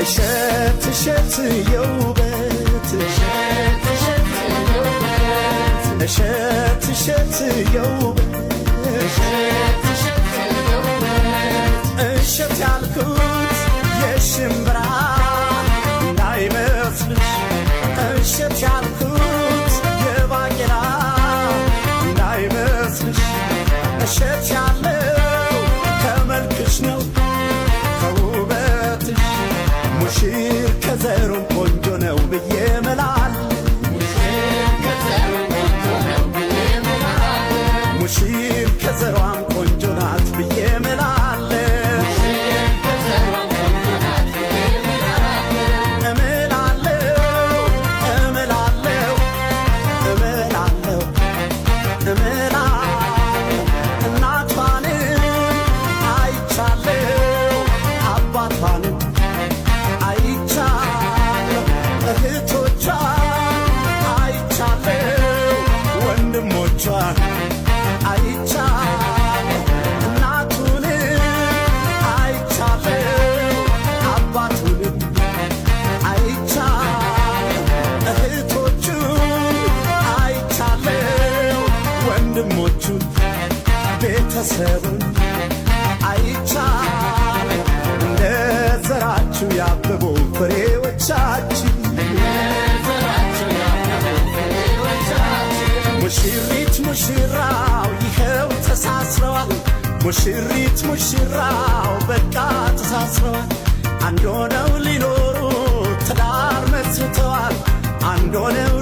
እሸት እሸት የውበት እሸት እሸት የውበት እሸት ያልኩት የሽምብራ እንዳይመስልሽ እሸት ያልኩት የባቄላ እንዳይመስልሽ እሸት ያለው ከመልክሽ ነው ከውበትሽ ሙሽር ከዘሩም ቆንጆ ነው ብዬ እምላለሁ ሙሽር ከዘሯም ቆንጆ ናት ብዬ እምላለሁ ቤተሰቡን አይቻል እንደ ዘራችሁ ያበቡ ፍሬዎቻችን ሙሽሪት ሙሽራው ይኸው ተሳስረዋል ሙሽሪት ሙሽራው በቃ ተሳስረዋል አንድ ሆነው ሊኖሩ ትዳር መስርተዋል አንድ ሆነው